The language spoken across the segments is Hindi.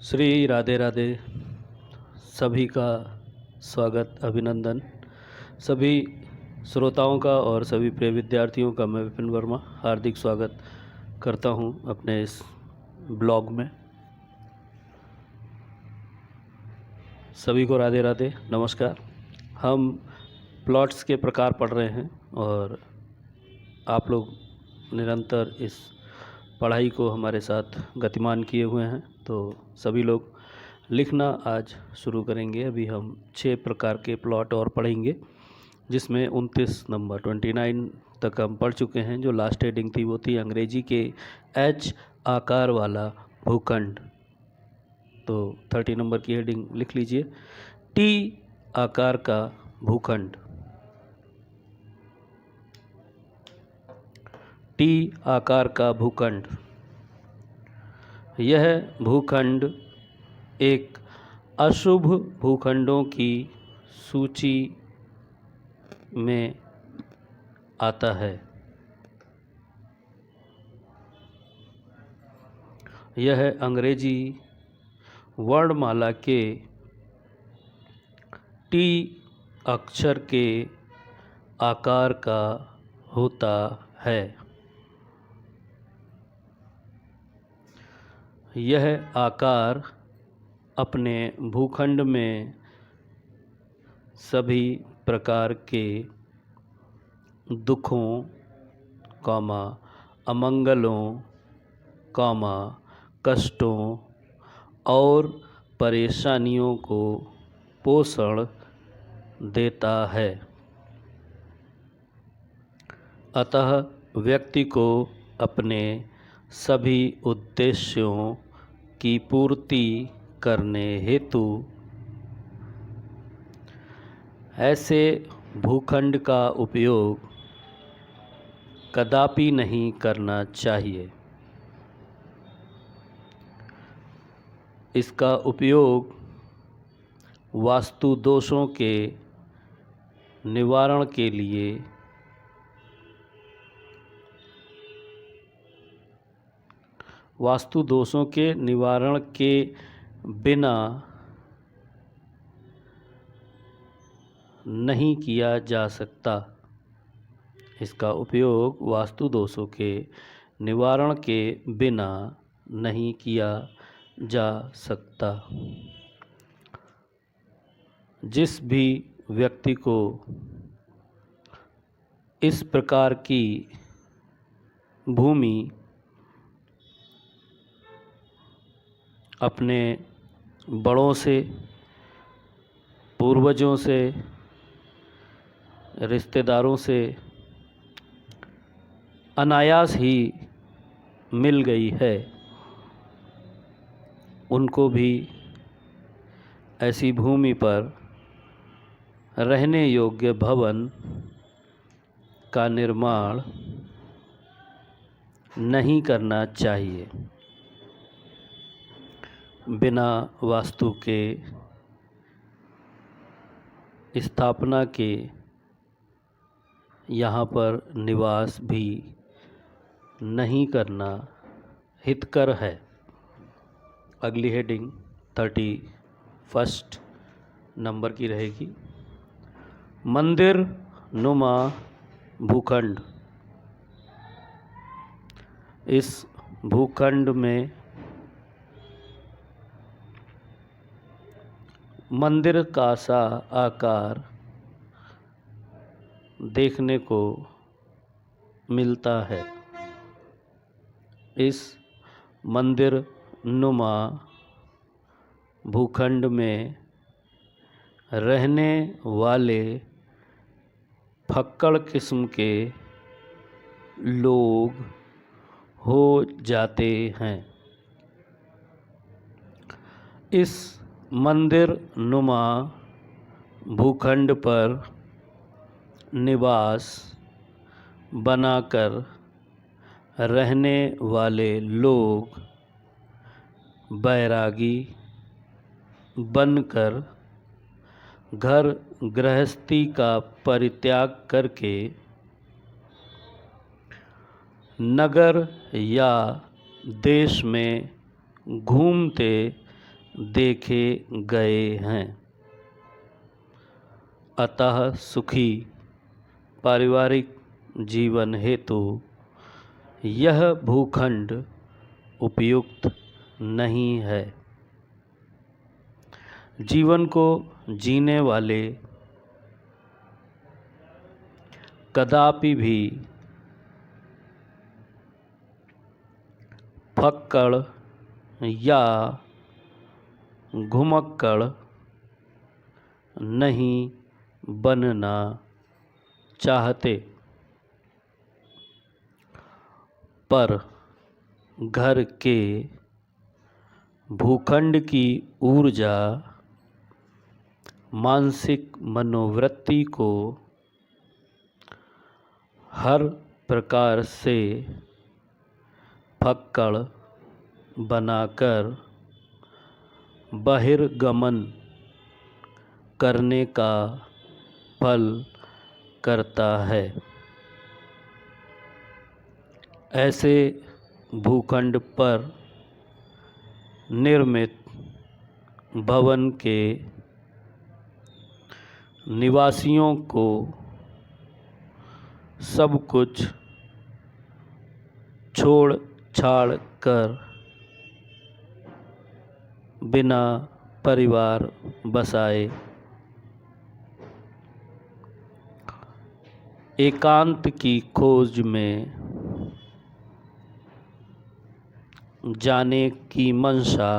श्री राधे राधे। सभी का स्वागत अभिनंदन। सभी श्रोताओं का और सभी प्रिय विद्यार्थियों का मैं विपिन वर्मा हार्दिक स्वागत करता हूं अपने इस ब्लॉग में। सभी को राधे राधे, नमस्कार। हम प्लॉट्स के प्रकार पढ़ रहे हैं और आप लोग निरंतर इस पढ़ाई को हमारे साथ गतिमान किए हुए हैं, तो सभी लोग लिखना आज शुरू करेंगे। अभी हम 6 प्रकार के प्लॉट और पढ़ेंगे, जिसमें 29 नंबर 29 तक हम पढ़ चुके हैं। जो लास्ट हेडिंग थी वो थी अंग्रेजी के एच आकार वाला भूखंड। तो 30 नंबर की हेडिंग लिख लीजिए, टी आकार का भूखंड। टी आकार का भूखंड। यह भूखंड एक अशुभ भूखंडों की सूची में आता है। यह अंग्रेजी वर्णमाला के टी अक्षर के आकार का होता है। यह आकार अपने भूखंड में सभी प्रकार के दुखों, अमंगलों, कष्टों और परेशानियों को पोषण देता है। अतः व्यक्ति को अपने सभी उद्देश्यों की पूर्ति करने हेतु ऐसे भूखंड का उपयोग कदापि नहीं करना चाहिए। इसका उपयोग वास्तु दोषों के निवारण के लिए बिना नहीं किया जा सकता। इसका उपयोग वास्तु दोषों के निवारण के बिना नहीं किया जा सकता। जिस भी व्यक्ति को इस प्रकार की भूमि अपने बड़ों से, पूर्वजों से, रिश्तेदारों से अनायास ही मिल गई है, उनको भी ऐसी भूमि पर रहने योग्य भवन का निर्माण नहीं करना चाहिए। बिना वास्तु के स्थापना के यहाँ पर निवास भी नहीं करना हितकर है। अगली हेडिंग 31 नंबर की रहेगी, मंदिर नुमा भूखंड। इस भूखंड में मंदिर का सा आकार देखने को मिलता है। इस मंदिर नुमा भूखंड में रहने वाले फक्कड़ किस्म के लोग हो जाते हैं। इस मंदिर नुमा भूखंड पर निवास बनाकर रहने वाले लोग बैरागी बनकर घर गृहस्थी का परित्याग करके नगर या देश में घूमते देखे गए हैं। अतः सुखी पारिवारिक जीवन हेतु यह भूखंड उपयुक्त नहीं है। जीवन को जीने वाले कदापि भी फक्कड़ या घुमक्कड़ नहीं बनना चाहते, पर घर के भूखंड की ऊर्जा मानसिक मनोवृत्ति को हर प्रकार से फक्कड़ बनाकर बहिर्गमन करने का फल करता है। ऐसे भूखंड पर निर्मित भवन के निवासियों को सब कुछ छोड़ छाड़ कर बिना परिवार बसाए एकांत की खोज में जाने की मंशा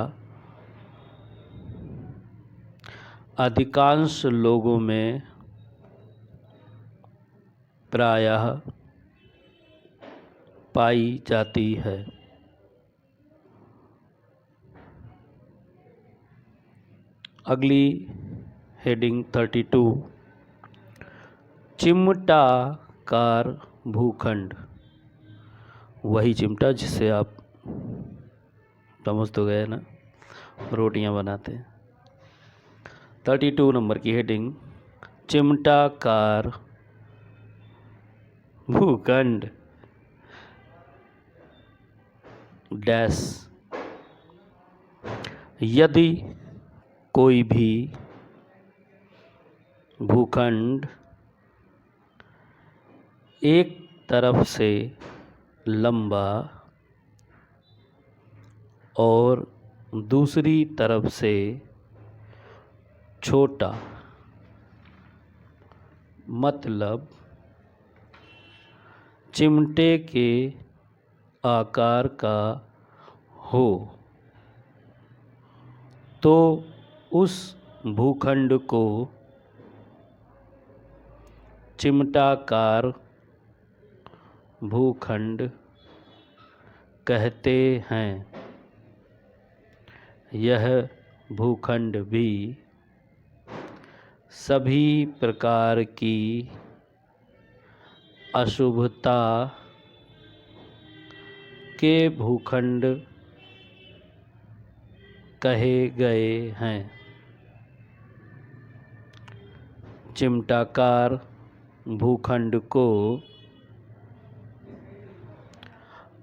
अधिकांश लोगों में प्रायः पाई जाती है। अगली हेडिंग 32, चिमटाकार भूखंड। वही चिमटा जिससे आप समझ तो गए ना, रोटियां बनाते हैं। 32 नंबर की हेडिंग, चिमटाकार भूखंड डैश। यदि कोई भी भूखंड एक तरफ से लंबा और दूसरी तरफ से छोटा, मतलब चिमटे के आकार का हो, तो उस भूखंड को चिमटाकार भूखंड कहते हैं। यह भूखंड भी सभी प्रकार की अशुभता के भूखंड कहे गए हैं। चिमटाकार भूखंड को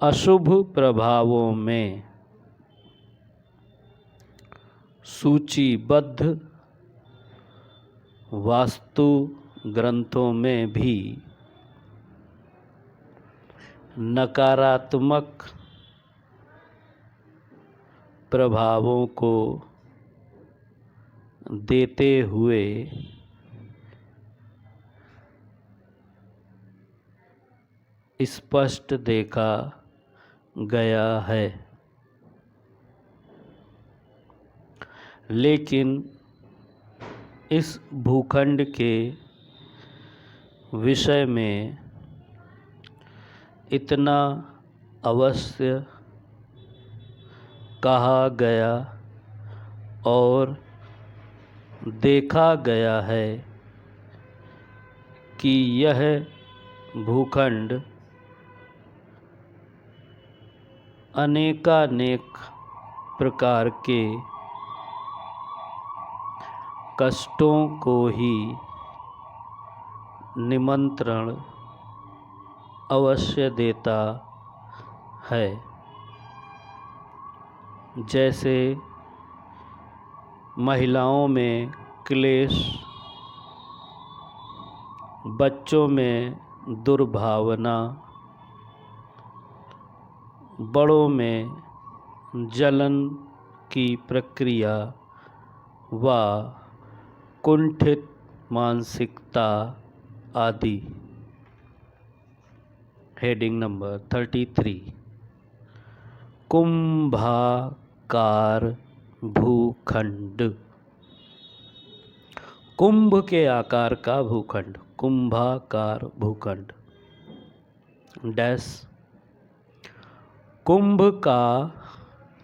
अशुभ प्रभावों में सूचीबद्ध वास्तु ग्रंथों में भी नकारात्मक प्रभावों को देते हुए स्पष्ट देखा गया है। लेकिन इस भूखंड के विषय में इतना अवश्य कहा गया और देखा गया है कि यह भूखंड अनेकानेक प्रकार के कष्टों को ही निमंत्रण अवश्य देता है। जैसे महिलाओं में क्लेश, बच्चों में दुर्भावना, बड़ों में जलन की प्रक्रिया व कुंठित मानसिकता आदि। हेडिंग नंबर 33, कुंभाकार भूखंड। कुंभ के आकार का भूखंड, कुंभाकार भूखंड। डैश कुंभ का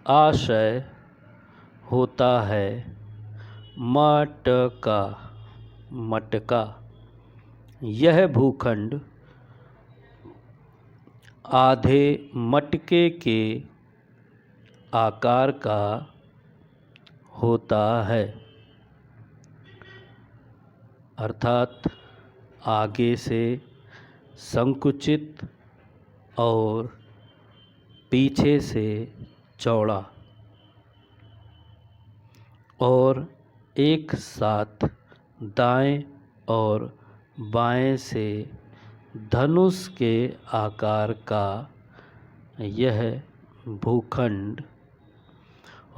आशय होता है मटका, मटका। यह भूखंड आधे मटके के आकार का होता है, अर्थात आगे से संकुचित और पीछे से चौड़ा, और एक साथ दाएं और बाएं से धनुष के आकार का यह भूखंड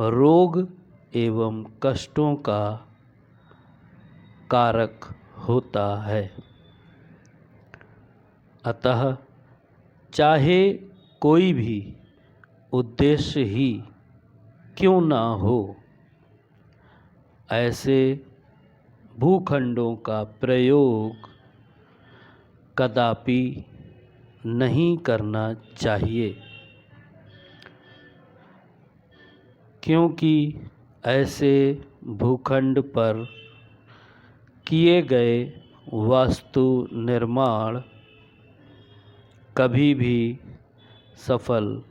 रोग एवं कष्टों का कारक होता है। अतः चाहे कोई भी उद्देश्य ही क्यों ना हो, ऐसे भूखंडों का प्रयोग कदापि नहीं करना चाहिए, क्योंकि ऐसे भूखंड पर किए गए वास्तु निर्माण कभी भी सफल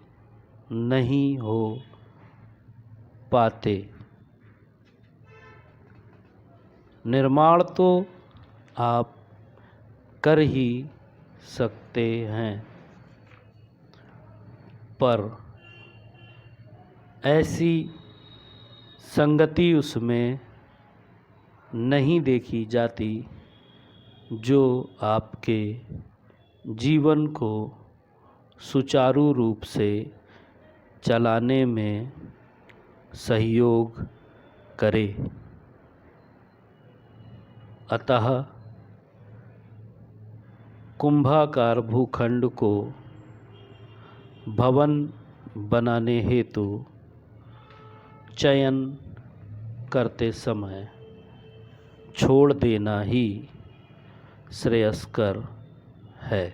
नहीं हो पाते। निर्माण तो आप कर ही सकते हैं, पर ऐसी संगति उसमें नहीं देखी जाती जो आपके जीवन को सुचारू रूप से चलाने में सहयोग करे। अतः कुंभाकार भूखंड को भवन बनाने हेतु चयन करते समय छोड़ देना ही श्रेयस्कर है।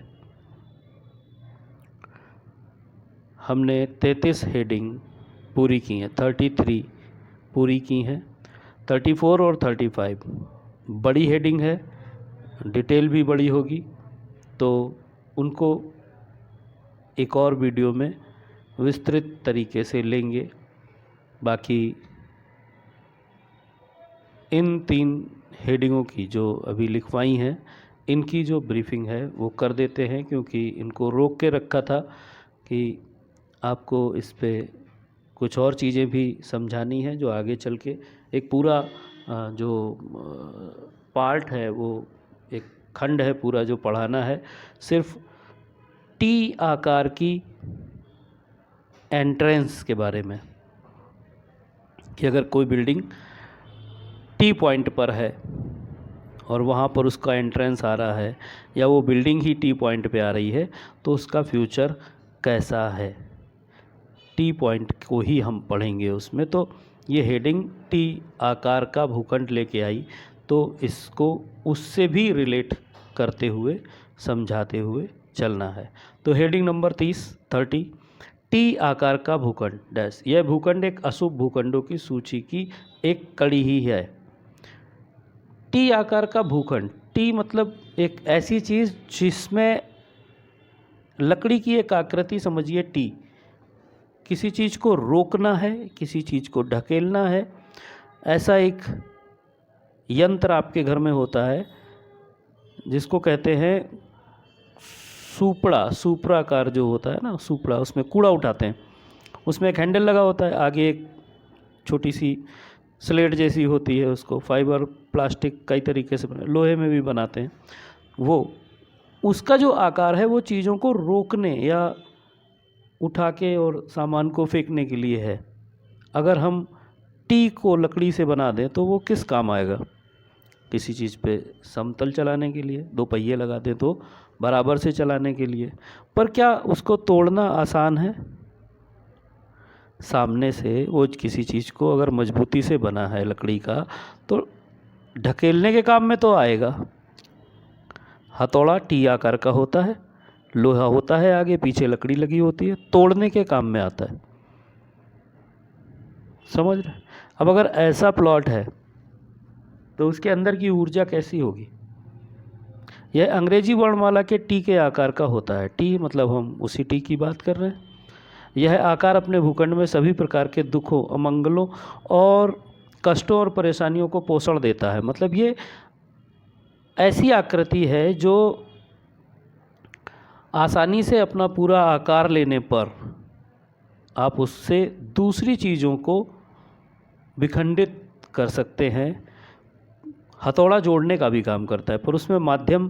हमने 33 हेडिंग पूरी की हैं, 33 पूरी की हैं। 34 और 35 बड़ी हेडिंग है, डिटेल भी बड़ी होगी, तो उनको एक और वीडियो में विस्तृत तरीके से लेंगे। बाकी इन 3 हेडिंगों की जो अभी लिखवाई हैं, इनकी जो ब्रीफिंग है वो कर देते हैं, क्योंकि इनको रोक के रखा था कि आपको इस पे कुछ और चीज़ें भी समझानी हैं जो आगे चल के एक पूरा जो पार्ट है, वो एक खंड है पूरा जो पढ़ाना है, सिर्फ टी आकार की एंट्रेंस के बारे में, कि अगर कोई बिल्डिंग टी पॉइंट पर है और वहाँ पर उसका एंट्रेंस आ रहा है, या वो बिल्डिंग ही टी पॉइंट पे आ रही है, तो उसका फ्यूचर कैसा है, टी पॉइंट को ही हम पढ़ेंगे उसमें। तो ये हेडिंग टी आकार का भूखंड लेके आई, तो इसको उससे भी रिलेट करते हुए समझाते हुए चलना है। तो हेडिंग नंबर 30 टी आकार का भूखंड डैश। यह भूखंड एक अशुभ भूखंडों की सूची की एक कड़ी ही है। टी आकार का भूखंड, टी मतलब एक ऐसी चीज़ जिसमें लकड़ी की एक आकृति, समझिए टी, किसी चीज़ को रोकना है, किसी चीज़ को ढकेलना है, ऐसा एक यंत्र आपके घर में होता है जिसको कहते हैं सूपड़ा, सूपड़ाकार जो होता है ना, सूपड़ा, उसमें कूड़ा उठाते हैं, उसमें एक हैंडल लगा होता है, आगे एक छोटी सी स्लेट जैसी होती है, उसको फाइबर प्लास्टिक कई तरीके से बना, लोहे में भी बनाते हैं, वो उसका जो आकार है वो चीज़ों को रोकने या उठा के और सामान को फेंकने के लिए है। अगर हम टी को लकड़ी से बना दें तो वो किस काम आएगा? किसी चीज़ पे समतल चलाने के लिए, दो पहिए लगा दें तो बराबर से चलाने के लिए। पर क्या उसको तोड़ना आसान है? सामने से वो किसी चीज़ को अगर मजबूती से बना है लकड़ी का तो ढकेलने के काम में तो आएगा। हथौड़ा टी आकार का होता है, लोहा होता है आगे, पीछे लकड़ी लगी होती है, तोड़ने के काम में आता है। समझ रहे? अब अगर ऐसा प्लॉट है तो उसके अंदर की ऊर्जा कैसी होगी? यह अंग्रेजी वर्णमाला के टी के आकार का होता है। टी मतलब हम उसी टी की बात कर रहे हैं। यह आकार अपने भूखंड में सभी प्रकार के दुखों, अमंगलों और कष्टों और परेशानियों को पोषण देता है। मतलब ये ऐसी आकृति है जो आसानी से अपना पूरा आकार लेने पर आप उससे दूसरी चीज़ों को विखंडित कर सकते हैं। हथौड़ा जोड़ने का भी काम करता है, पर उसमें माध्यम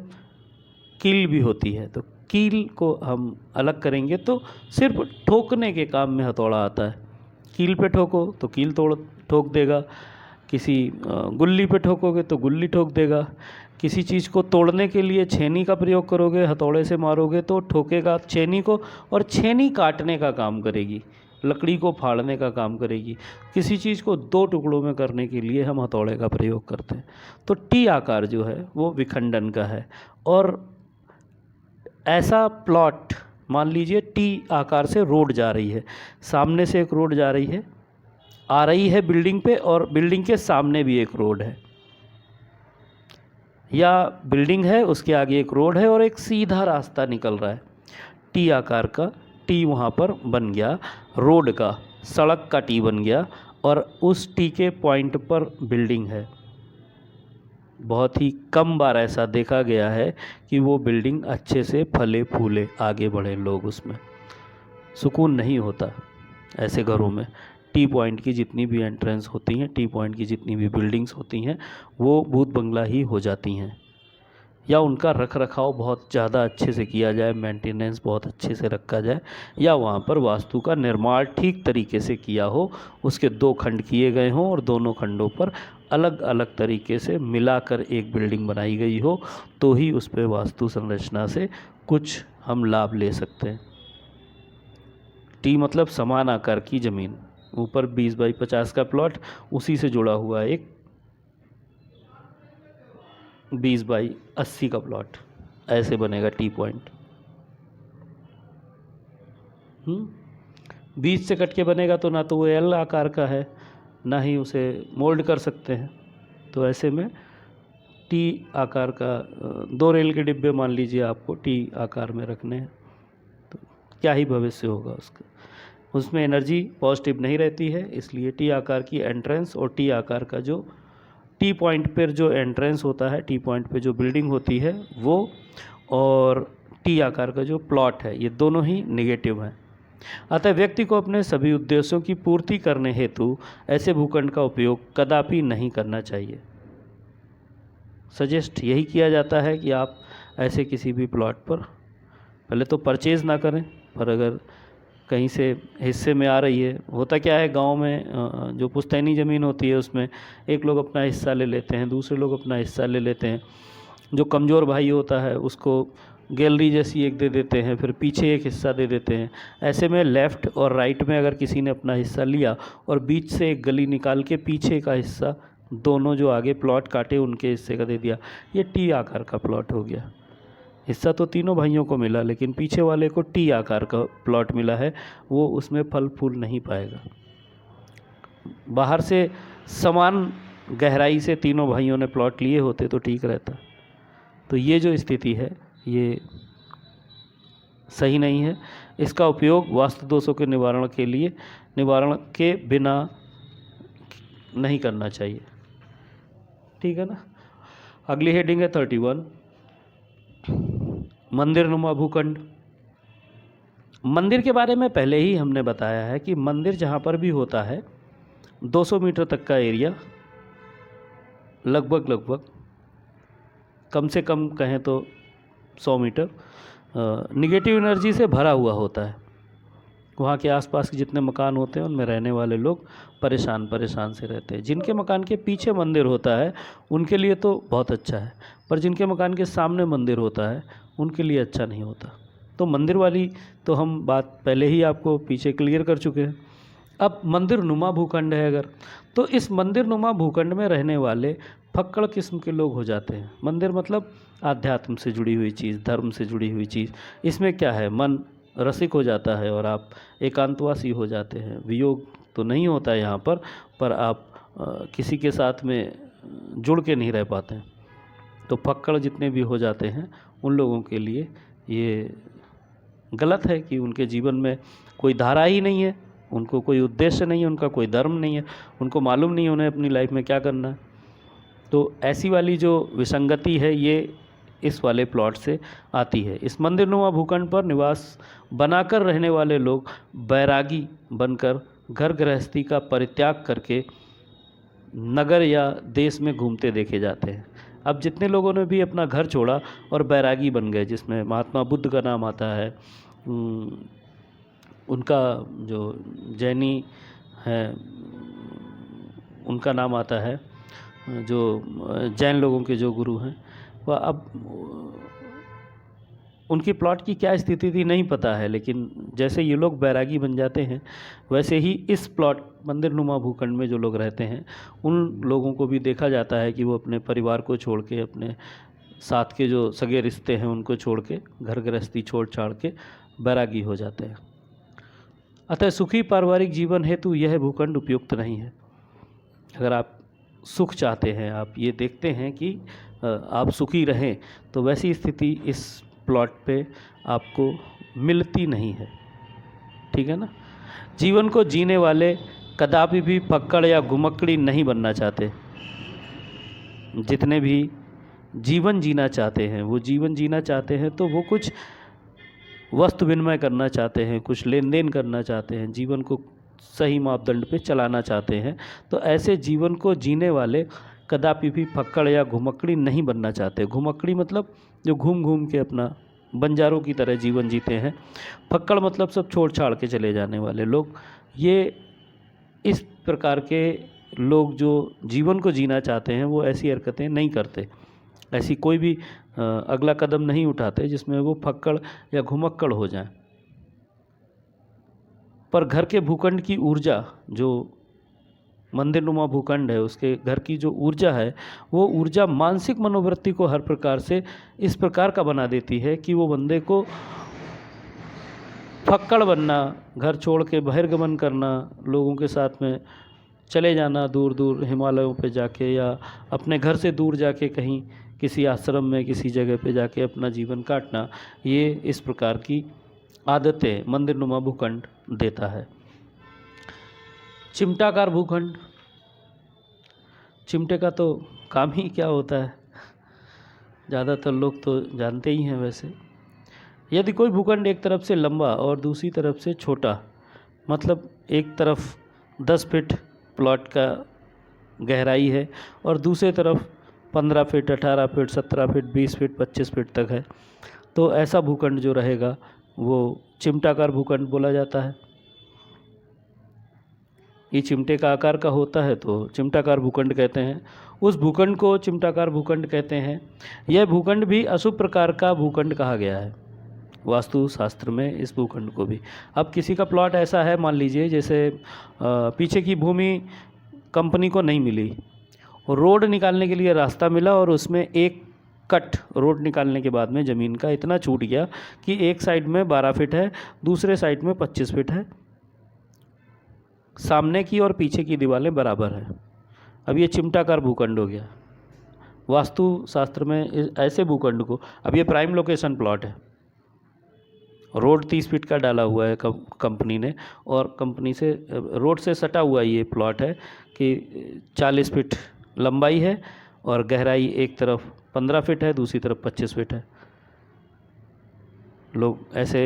कील भी होती है, तो कील को हम अलग करेंगे तो सिर्फ ठोकने के काम में हथौड़ा आता है। कील पे ठोको तो कील ठोक देगा, किसी गुल्ली पे ठोकोगे तो गुल्ली ठोक देगा, किसी चीज़ को तोड़ने के लिए छेनी का प्रयोग करोगे, हथौड़े से मारोगे तो ठोकेगा छेनी को, और छेनी काटने का काम करेगी, लकड़ी को फाड़ने का काम करेगी। किसी चीज़ को दो टुकड़ों में करने के लिए हम हथौड़े का प्रयोग करते हैं। तो टी आकार जो है वो विखंडन का है। और ऐसा प्लॉट मान लीजिए टी आकार से रोड जा रही है, सामने से एक रोड जा रही है, आ रही है बिल्डिंग पे, और बिल्डिंग के सामने भी एक रोड है, या बिल्डिंग है उसके आगे एक रोड है और एक सीधा रास्ता निकल रहा है। टी आकार का टी वहाँ पर बन गया, रोड का, सड़क का टी बन गया, और उस टी के पॉइंट पर बिल्डिंग है। बहुत ही कम बार ऐसा देखा गया है कि वो बिल्डिंग अच्छे से फले फूले आगे बढ़े, लोग उसमें सुकून नहीं होता ऐसे घरों में। टी पॉइंट की जितनी भी एंट्रेंस होती हैं, टी पॉइंट की जितनी भी बिल्डिंग्स होती हैं, वो भूत बंगला ही हो जाती हैं। या उनका रख रखाव बहुत ज़्यादा अच्छे से किया जाए, मेंटेनेंस बहुत अच्छे से रखा जाए, या वहाँ पर वास्तु का निर्माण ठीक तरीके से किया हो, उसके दो खंड किए गए हों और दोनों खंडों पर अलग अलग तरीके से मिलाकर एक बिल्डिंग बनाई गई हो, तो ही उस पर वास्तु संरचना से कुछ हम लाभ ले सकते हैं। टी मतलब समान आकार की ज़मीन, ऊपर 20 बाई 50 का प्लॉट, उसी से जुड़ा हुआ एक 20 बाई 80 का प्लॉट, ऐसे बनेगा टी पॉइंट। बीच से कट के बनेगा तो ना तो वो एल आकार का है, ना ही उसे मोल्ड कर सकते हैं। तो ऐसे में टी आकार का 2 रेल के डिब्बे मान लीजिए आपको टी आकार में रखने हैं, तो क्या ही भविष्य होगा उसका। उसमें एनर्जी पॉजिटिव नहीं रहती है, इसलिए टी आकार की एंट्रेंस और टी आकार का जो टी पॉइंट पर जो एंट्रेंस होता है, टी पॉइंट पे जो बिल्डिंग होती है वो, और टी आकार का जो प्लॉट है, ये दोनों ही नेगेटिव हैं। अतः व्यक्ति को अपने सभी उद्देश्यों की पूर्ति करने हेतु ऐसे भूखंड का उपयोग कदापि नहीं करना चाहिए। सजेस्ट यही किया जाता है कि आप ऐसे किसी भी प्लॉट पर पहले तो परचेज़ ना करें, पर अगर कहीं से हिस्से में आ रही है, होता क्या है गांव में जो पुश्तैनी ज़मीन होती है उसमें एक लोग अपना हिस्सा ले लेते हैं, दूसरे लोग अपना हिस्सा ले लेते हैं। जो कमज़ोर भाई होता है उसको गैलरी जैसी एक दे देते हैं, फिर पीछे एक हिस्सा दे देते हैं। ऐसे में लेफ़्ट और राइट में अगर किसी ने अपना हिस्सा लिया और बीच से एक गली निकाल के पीछे का हिस्सा दोनों जो आगे प्लॉट काटे उनके हिस्से का दे दिया, ये टी आकार का प्लॉट हो गया। हिस्सा तो तीनों भाइयों को मिला, लेकिन पीछे वाले को टी आकार का प्लॉट मिला है, वो उसमें फल फूल नहीं पाएगा। बाहर से समान गहराई से तीनों भाइयों ने प्लॉट लिए होते तो ठीक रहता। तो ये जो स्थिति है ये सही नहीं है। इसका उपयोग वास्तु दोषों के निवारण के लिए, निवारण के बिना नहीं करना चाहिए। ठीक है ना। अगली हेडिंग है 31, मंदिर नुमा भूखंड। मंदिर के बारे में पहले ही हमने बताया है कि मंदिर जहाँ पर भी होता है 200 मीटर तक का एरिया लगभग कम से कम कहें तो 100 मीटर निगेटिव एनर्जी से भरा हुआ होता है। वहाँ के आसपास के जितने मकान होते हैं उनमें रहने वाले लोग परेशान से रहते हैं। जिनके मकान के पीछे मंदिर होता है उनके लिए तो बहुत अच्छा है, पर जिनके मकान के सामने मंदिर होता है उनके लिए अच्छा नहीं होता। तो मंदिर वाली तो हम बात पहले ही आपको पीछे क्लियर कर चुके हैं। अब मंदिर नुमा भूखंड है अगर, तो इस मंदिर नुमा भूखंड में रहने वाले फक्कड़ किस्म के लोग हो जाते हैं। मंदिर मतलब आध्यात्म से जुड़ी हुई चीज़, धर्म से जुड़ी हुई चीज़। इसमें क्या है, मन रसिक हो जाता है और आप एकांतवासी हो जाते हैं। वियोग तो नहीं होता है यहाँ पर आप किसी के साथ में जुड़ के नहीं रह पाते हैं। तो फक्कड़ जितने भी हो जाते हैं उन लोगों के लिए ये गलत है कि उनके जीवन में कोई धारा ही नहीं है, उनको कोई उद्देश्य नहीं है, उनका कोई धर्म नहीं है, उनको मालूम नहीं है उन्हें अपनी लाइफ में क्या करना है। तो ऐसी वाली जो विसंगति है ये इस वाले प्लॉट से आती है। इस मंदिरनुमा भूखंड पर निवास बनाकर रहने वाले लोग बैरागी बनकर घर गृहस्थी का परित्याग करके नगर या देश में घूमते देखे जाते हैं। अब जितने लोगों ने भी अपना घर छोड़ा और बैरागी बन गए, जिसमें महात्मा बुद्ध का नाम आता है, उनका जो जैनी है उनका नाम आता है, जो जैन लोगों के जो गुरु हैं वह अब उनकी प्लॉट की क्या स्थिति थी नहीं पता है, लेकिन जैसे ये लोग बैरागी बन जाते हैं वैसे ही इस प्लॉट मंदिरनुमा भूखंड में जो लोग रहते हैं उन लोगों को भी देखा जाता है कि वो अपने परिवार को छोड़ के, अपने साथ के जो सगे रिश्ते हैं उनको छोड़ के, घर गृहस्थी छोड़ छाड़ के बैरागी हो जाते हैं। अतः सुखी पारिवारिक जीवन हेतु यह भूखंड उपयुक्त नहीं है। अगर आप सुख चाहते हैं, आप ये देखते हैं कि आप सुखी रहें, तो वैसी स्थिति इस प्लॉट पे आपको मिलती नहीं है। ठीक है ना। जीवन को जीने वाले कदापि भी फक्कड़ या घुमक्कड़ी नहीं बनना चाहते। जितने भी जीवन जीना चाहते हैं वो जीवन जीना चाहते हैं तो वो कुछ वस्तु विनिमय करना चाहते हैं, कुछ लेन देन करना चाहते हैं, जीवन को सही मापदंड पे चलाना चाहते हैं। तो ऐसे जीवन को जीने वाले कदापि भी फक्कड़ या घुमक्कड़ी नहीं बनना चाहते। घुमक्कड़ी मतलब जो घूम घूम के अपना बंजारों की तरह जीवन जीते हैं। फक्कड़ मतलब सब छोड़ छाड़ के चले जाने वाले लोग। ये इस प्रकार के लोग जो जीवन को जीना चाहते हैं वो ऐसी हरकतें नहीं करते, ऐसी कोई भी अगला कदम नहीं उठाते जिसमें वो फक्कड़ या घुमक्कड़ हो जाएं। पर घर के भूखंड की ऊर्जा, जो मंदिरनुमा भूखंड है उसके घर की जो ऊर्जा है वो ऊर्जा मानसिक मनोवृत्ति को हर प्रकार से इस प्रकार का बना देती है कि वो बंदे को फक्कड़ बनना, घर छोड़ के बहिर्गमन करना, लोगों के साथ में चले जाना दूर दूर हिमालयों पे जाके या अपने घर से दूर जाके कहीं किसी आश्रम में किसी जगह पे जाके अपना जीवन काटना, ये इस प्रकार की आदतें मंदिरनुमा भूखंड देता है। चिमटाकार भूखंड, चिमटे का तो काम ही क्या होता है, ज़्यादातर लोग तो जानते ही हैं। वैसे यदि कोई भूखंड एक तरफ से लंबा और दूसरी तरफ से छोटा, मतलब एक तरफ 10 फीट प्लॉट का गहराई है और दूसरे तरफ 15 feet, 18 feet, 17 feet, 20 feet, 25 feet तक है, तो ऐसा भूखंड जो रहेगा वो चिमटाकार भूखंड बोला जाता है। ये चिमटे का आकार का होता है तो चिमटाकार भूखंड कहते हैं। उस भूखंड को चिमटाकार भूखंड कहते हैं। यह भूखंड भी अशुभ प्रकार का भूखंड कहा गया है वास्तु शास्त्र में इस भूखंड को भी। अब किसी का प्लॉट ऐसा है, मान लीजिए जैसे पीछे की भूमि कंपनी को नहीं मिली और रोड निकालने के लिए रास्ता मिला और उसमें एक कट रोड निकालने के बाद में ज़मीन का इतना छूट गया कि एक साइड में 12 फीट है, दूसरे साइड में 25 फीट है, सामने की और पीछे की दीवारें बराबर है। अब ये चिमटाकार भूखंड हो गया वास्तु शास्त्र में। ऐसे भूखंड को, अब ये प्राइम लोकेशन प्लॉट है, रोड 30 फीट का डाला हुआ है कंपनी ने और कंपनी से रोड से सटा हुआ ये प्लॉट है कि 40 फीट लंबाई है और गहराई एक तरफ 15 फीट है, दूसरी तरफ 25 फीट है। लोग ऐसे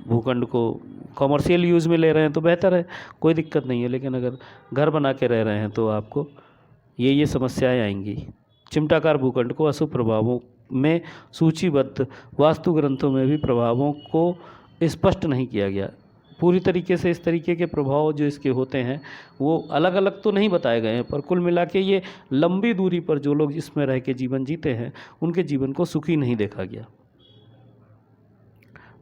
भूखंड को कॉमर्शियल यूज़ में ले रहे हैं तो बेहतर है, कोई दिक्कत नहीं है। लेकिन अगर घर बना के रह रहे हैं तो आपको ये समस्याएं आएंगी। चिमटाकार भूखंड को अशुभ प्रभावों में सूचीबद्ध वास्तु ग्रंथों में भी प्रभावों को स्पष्ट नहीं किया गया। पूरी तरीके से इस तरीके के प्रभाव जो इसके होते हैं वो अलग अलग तो नहीं बताए गए हैं, पर कुल मिला के ये लंबी दूरी पर जो लोग इसमें रह के जीवन जीते हैं उनके जीवन को सुखी नहीं देखा गया।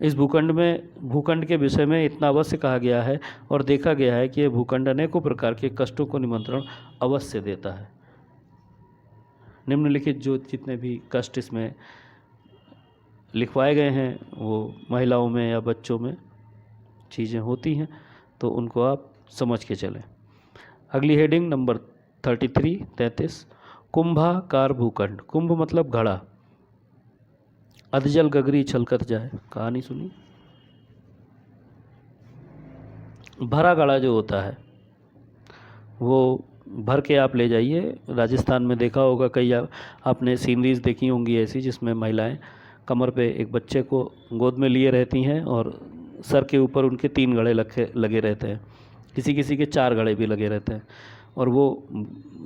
इस भूखंड के विषय में इतना अवश्य कहा गया है और देखा गया है कि यह भूखंड अनेकों प्रकार के कष्टों को निमंत्रण अवश्य देता है। निम्नलिखित जो जितने भी कष्ट इसमें लिखवाए गए हैं वो महिलाओं में या बच्चों में चीज़ें होती हैं, तो उनको आप समझ के चलें। अगली हेडिंग नंबर 33 कुंभाकार भूखंड। कुंभ मतलब घड़ा, अधजल गगरी छलकत जाए, कहानी सुनी। भरा घड़ा जो होता है वो भर के आप ले जाइए। राजस्थान में देखा होगा, कई आपने सीनरीज देखी होंगी ऐसी जिसमें महिलाएं कमर पे एक बच्चे को गोद में लिए रहती हैं और सर के ऊपर उनके 3 घड़े लगे रहते हैं, किसी किसी के 4 घड़े भी लगे रहते हैं, और वो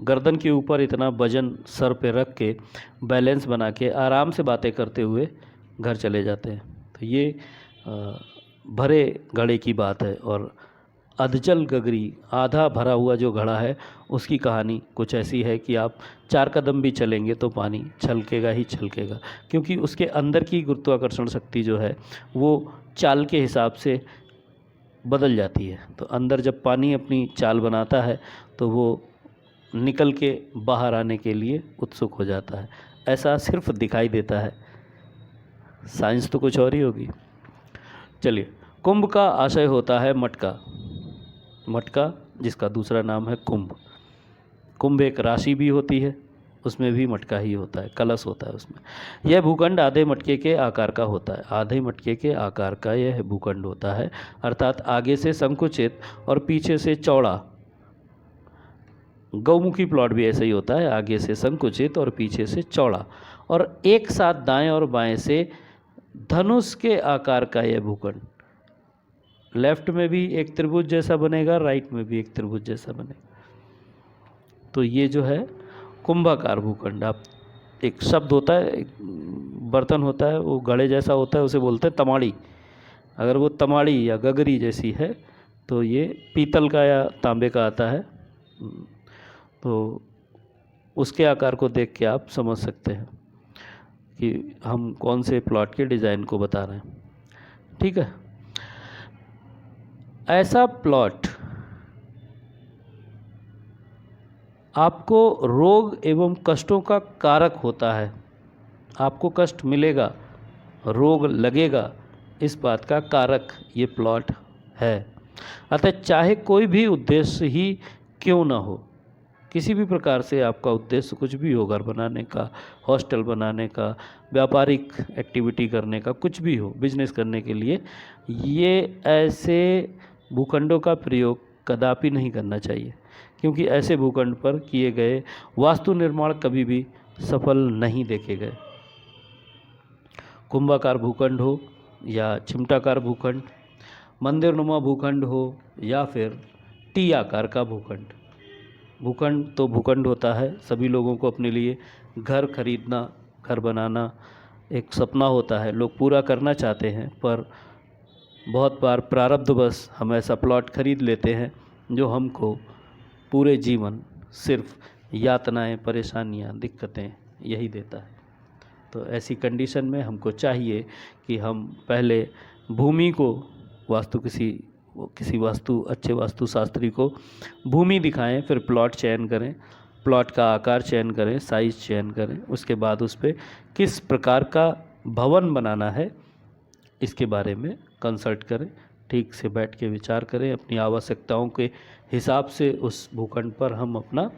गर्दन के ऊपर इतना वजन सर पे रख के बैलेंस बना के आराम से बातें करते हुए घर चले जाते हैं। तो ये भरे घड़े की बात है। और अधजल गगरी, आधा भरा हुआ जो घड़ा है, उसकी कहानी कुछ ऐसी है कि आप 4 कदम भी चलेंगे तो पानी छलकेगा ही छलकेगा, क्योंकि उसके अंदर की गुरुत्वाकर्षण शक्ति जो है वो चाल के हिसाब से बदल जाती है। तो अंदर जब पानी अपनी चाल बनाता है तो वो निकल के बाहर आने के लिए उत्सुक हो जाता है। ऐसा सिर्फ दिखाई देता है, साइंस तो कुछ और ही होगी। चलिए, कुंभ का आशय होता है मटका। मटका जिसका दूसरा नाम है कुंभ। कुंभ एक राशि भी होती है, उसमें भी मटका ही होता है, कलश होता है उसमें। यह भूखंड आधे मटके के आकार का होता है। आधे मटके के आकार का यह भूखंड होता है, अर्थात आगे से संकुचित और पीछे से चौड़ा। गौमुखी प्लॉट भी ऐसे ही होता है, आगे से संकुचित और पीछे से चौड़ा, और एक साथ दाएं और बाएं से धनुष के आकार का यह भूखंड। लेफ्ट में भी एक त्रिभुज जैसा बनेगा, राइट में भी एक त्रिभुज जैसा बनेगा। तो ये जो है कुंभाकार भूखंड। आप एक शब्द होता है, एक बर्तन होता है, वो घड़े जैसा होता है, उसे बोलते हैं तमाड़ी। अगर वो तमाड़ी या गगरी जैसी है तो ये पीतल का या तांबे का आता है। तो उसके आकार को देख के आप समझ सकते हैं कि हम कौन से प्लॉट के डिज़ाइन को बता रहे हैं। ठीक है, ऐसा प्लॉट आपको रोग एवं कष्टों का कारक होता है। आपको कष्ट मिलेगा, रोग लगेगा, इस बात का कारक ये प्लॉट है। अतः चाहे कोई भी उद्देश्य ही क्यों ना हो, किसी भी प्रकार से आपका उद्देश्य कुछ भी हो, घर बनाने का, हॉस्टल बनाने का, व्यापारिक एक्टिविटी करने का, कुछ भी हो, बिजनेस करने के लिए, ये ऐसे भूखंडों का प्रयोग कदापि नहीं करना चाहिए, क्योंकि ऐसे भूखंड पर किए गए वास्तु निर्माण कभी भी सफल नहीं देखे गए। कुंभाकार भूखंड हो या चिमटाकार भूखंड, मंदिरनुमा भूखंड हो या फिर टी आकार का भूखंड, भूखंड तो भूखंड होता है। सभी लोगों को अपने लिए घर खरीदना, घर बनाना एक सपना होता है, लोग पूरा करना चाहते हैं, पर बहुत बार प्रारब्धवश हम ऐसा प्लॉट खरीद लेते हैं जो हमको पूरे जीवन सिर्फ यातनाएं, परेशानियां, दिक्कतें यही देता है। तो ऐसी कंडीशन में हमको चाहिए कि हम पहले भूमि को किसी वास्तु अच्छे वास्तुशास्त्री को भूमि दिखाएं, फिर प्लॉट चयन करें, प्लॉट का आकार चयन करें, साइज चयन करें, उसके बाद उस पर किस प्रकार का भवन बनाना है इसके बारे में कंसल्ट करें, ठीक से बैठ के विचार करें, अपनी आवश्यकताओं के हिसाब से उस भूखंड पर हम अपना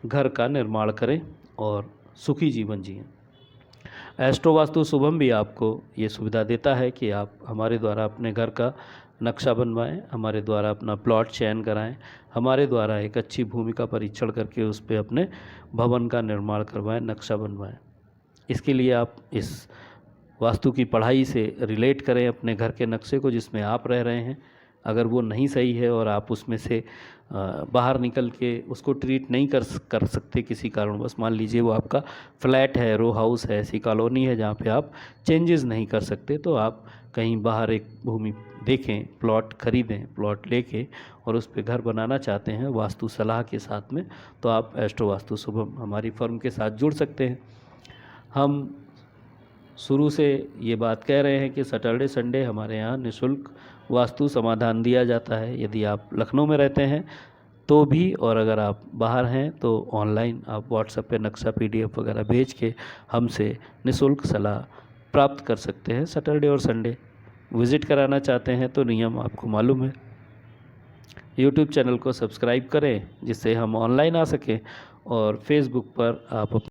घर का निर्माण करें और सुखी जीवन जिएं। एस्ट्रो वास्तु शुभम भी आपको ये सुविधा देता है कि आप हमारे द्वारा अपने घर का नक्शा बनवाएं, हमारे द्वारा अपना प्लॉट चयन कराएं, हमारे द्वारा एक अच्छी भूमि का परीक्षण करके उस पर अपने भवन का निर्माण करवाएं, नक्शा बनवाएं। इसके लिए आप इस वास्तु की पढ़ाई से रिलेट करें अपने घर के नक्शे को जिसमें आप रह रहे हैं। अगर वो नहीं सही है और आप उसमें से बाहर निकल के उसको ट्रीट नहीं कर सकते किसी कारणवश, मान लीजिए वो आपका फ्लैट है, रो हाउस है, ऐसी कॉलोनी है जहाँ पे आप चेंजेस नहीं कर सकते, तो आप कहीं बाहर एक भूमि देखें, प्लॉट खरीदें, प्लॉट लेके और उस पे घर बनाना चाहते हैं वास्तु सलाह के साथ में, तो आप एस्ट्रो वास्तु शुभम हमारी फर्म के साथ जुड़ सकते हैं। हम शुरू से ये बात कह रहे हैं कि सैटरडे संडे हमारे यहाँ निःशुल्क वास्तु समाधान दिया जाता है। यदि आप लखनऊ में रहते हैं तो भी, और अगर आप बाहर हैं तो ऑनलाइन आप व्हाट्सएप पे नक्शा PDF वगैरह भेज के हमसे निःशुल्क सलाह प्राप्त कर सकते हैं। सैटरडे और संडे विज़िट कराना चाहते हैं तो नियम आपको मालूम है। यूट्यूब चैनल को सब्सक्राइब करें जिससे हम ऑनलाइन आ सकें, और फेसबुक पर आप